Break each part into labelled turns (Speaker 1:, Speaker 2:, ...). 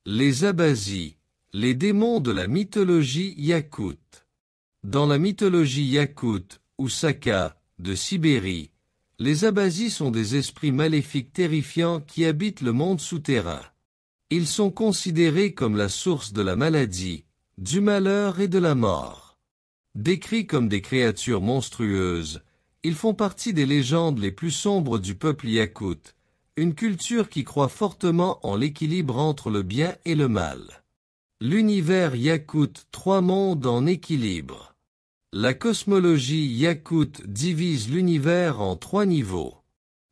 Speaker 1: Les Abazis, les démons de la mythologie yakoute. Dans la mythologie yakoute, ou Saka, de Sibérie, les Abazis sont des esprits maléfiques terrifiants qui habitent le monde souterrain. Ils sont considérés comme la source de la maladie, du malheur et de la mort. Décrits comme des créatures monstrueuses, ils font partie des légendes les plus sombres du peuple yakoute, une culture qui croit fortement en l'équilibre entre le bien et le mal. L'univers yakoute, 3 mondes en équilibre. La cosmologie yakoute divise l'univers en 3 niveaux.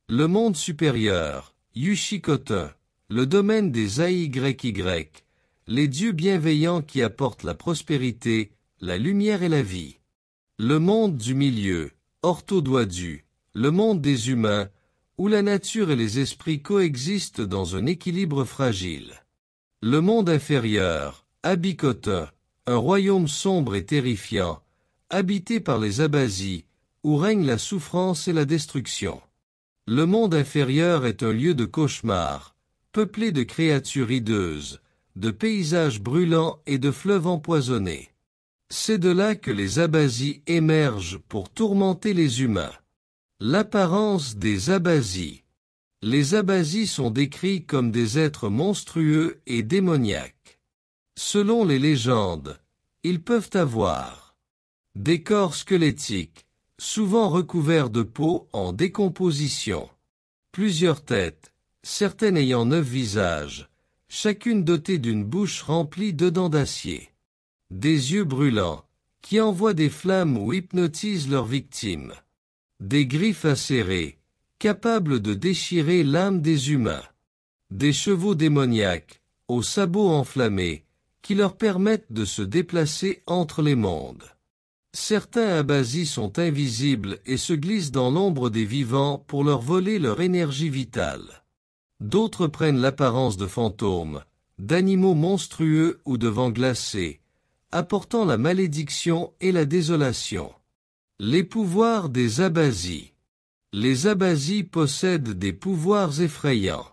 Speaker 1: Le monde supérieur, Yushikote, le domaine des AYY, les dieux bienveillants qui apportent la prospérité, la lumière et la vie. Le monde du milieu, Orthodoadu, le monde des humains, où la nature et les esprits coexistent dans un équilibre fragile. Le monde inférieur, Abikote, un royaume sombre et terrifiant, habité par les Abazis, où règne la souffrance et la destruction. Le monde inférieur est un lieu de cauchemar, peuplé de créatures hideuses, de paysages brûlants et de fleuves empoisonnés. C'est de là que les Abazis émergent pour tourmenter les humains. L'apparence des Abazis. Les Abazis sont décrits comme des êtres monstrueux et démoniaques. Selon les légendes, ils peuvent avoir des corps squelettiques, souvent recouverts de peau en décomposition, plusieurs têtes, certaines ayant 9 visages, chacune dotée d'une bouche remplie de dents d'acier, des yeux brûlants, qui envoient des flammes ou hypnotisent leurs victimes, des griffes acérées, capables de déchirer l'âme des humains, des chevaux démoniaques, aux sabots enflammés, qui leur permettent de se déplacer entre les mondes. Certains Abazis sont invisibles et se glissent dans l'ombre des vivants pour leur voler leur énergie vitale. D'autres prennent l'apparence de fantômes, d'animaux monstrueux ou de vents glacés, apportant la malédiction et la désolation. Les pouvoirs des Abazis. Les Abazis possèdent des pouvoirs effrayants.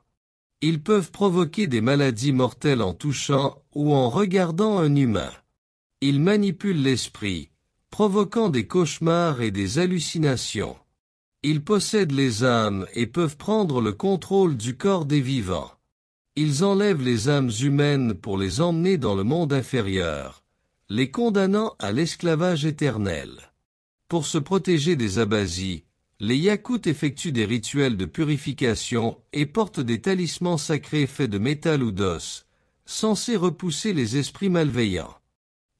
Speaker 1: Ils peuvent provoquer des maladies mortelles en touchant ou en regardant un humain. Ils manipulent l'esprit, provoquant des cauchemars et des hallucinations. Ils possèdent les âmes et peuvent prendre le contrôle du corps des vivants. Ils enlèvent les âmes humaines pour les emmener dans le monde inférieur, les condamnant à l'esclavage éternel. Pour se protéger des Abazis, les Yakoutes effectuent des rituels de purification et portent des talismans sacrés faits de métal ou d'os, censés repousser les esprits malveillants.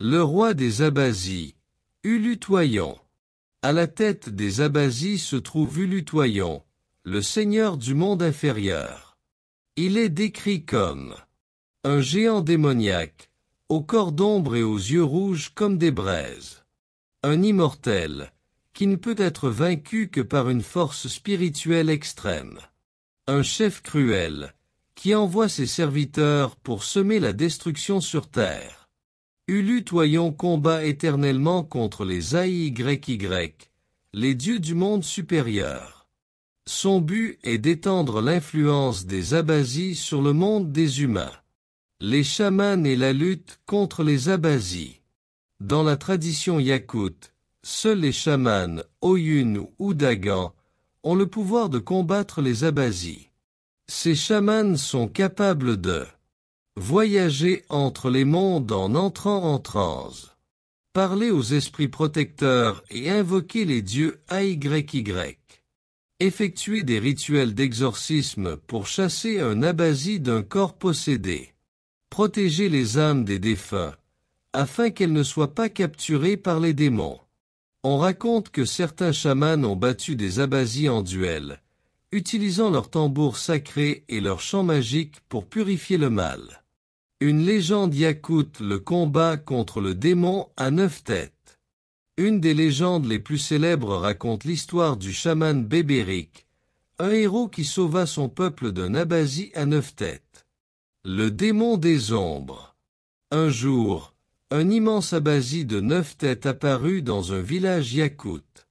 Speaker 1: Le roi des Abazis, Ulutoyon. À la tête des Abazis se trouve Ulutoyon, le seigneur du monde inférieur. Il est décrit comme un géant démoniaque, au corps d'ombre et aux yeux rouges comme des braises. Un immortel, qui ne peut être vaincu que par une force spirituelle extrême. Un chef cruel, qui envoie ses serviteurs pour semer la destruction sur terre. Ulutoyon combat éternellement contre les AYY, les dieux du monde supérieur. Son but est d'étendre l'influence des Abazis sur le monde des humains. Les chamans et la lutte contre les Abazis. Dans la tradition yakoute, seuls les chamans, Oyun ou Dagan, ont le pouvoir de combattre les Abazis. Ces chamans sont capables de voyager entre les mondes en entrant en transe, parler aux esprits protecteurs et invoquer les dieux AYY, effectuer des rituels d'exorcisme pour chasser un Abazi d'un corps possédé, protéger les âmes des défunts, afin qu'elles ne soient pas capturées par les démons. On raconte que certains chamans ont battu des Abazis en duel, utilisant leurs tambours sacrés et leurs chants magiques pour purifier le mal. Une légende yakoute le combat contre le démon à 9 têtes. Une des légendes les plus célèbres raconte l'histoire du chaman Bébéric, un héros qui sauva son peuple d'un Abazi à 9 têtes. Le démon des ombres. Un jour, un immense Abazi de 9 têtes apparut dans un village yakoute.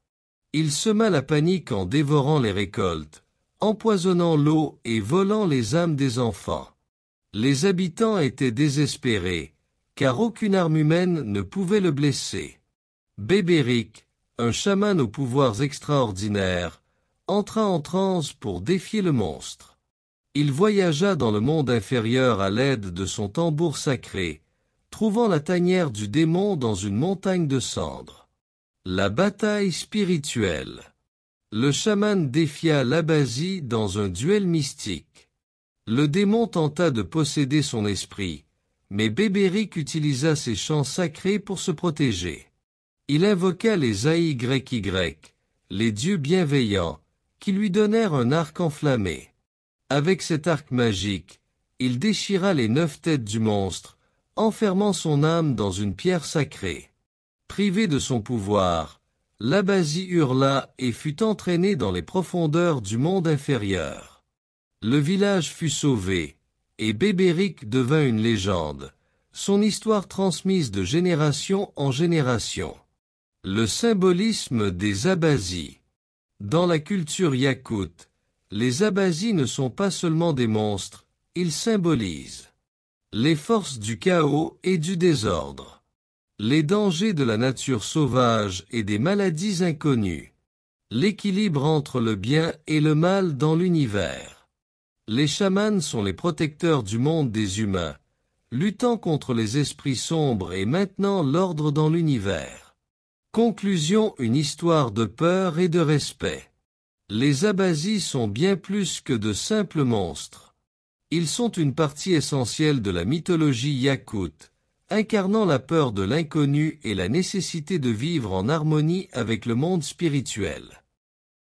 Speaker 1: Il sema la panique en dévorant les récoltes, empoisonnant l'eau et volant les âmes des enfants. Les habitants étaient désespérés, car aucune arme humaine ne pouvait le blesser. Bébéric, un chaman aux pouvoirs extraordinaires, entra en transe pour défier le monstre. Il voyagea dans le monde inférieur à l'aide de son tambour sacré, trouvant la tanière du démon dans une montagne de cendres. La bataille spirituelle. Le chaman défia l'Abasie dans un duel mystique. Le démon tenta de posséder son esprit, mais Bébéric utilisa ses chants sacrés pour se protéger. Il invoqua les AYY, les dieux bienveillants, qui lui donnèrent un arc enflammé. Avec cet arc magique, il déchira les 9 têtes du monstre, enfermant son âme dans une pierre sacrée. Privé de son pouvoir, l'Abasie hurla et fut entraîné dans les profondeurs du monde inférieur. Le village fut sauvé, et Bébéric devint une légende, son histoire transmise de génération en génération. Le symbolisme des Abazis. Dans la culture yakoute, les Abazis ne sont pas seulement des monstres, ils symbolisent les forces du chaos et du désordre, les dangers de la nature sauvage et des maladies inconnues, l'équilibre entre le bien et le mal dans l'univers. Les chamans sont les protecteurs du monde des humains, luttant contre les esprits sombres et maintenant l'ordre dans l'univers. Conclusion: une histoire de peur et de respect. Les Abazis sont bien plus que de simples monstres. Ils sont une partie essentielle de la mythologie yakoute, incarnant la peur de l'inconnu et la nécessité de vivre en harmonie avec le monde spirituel.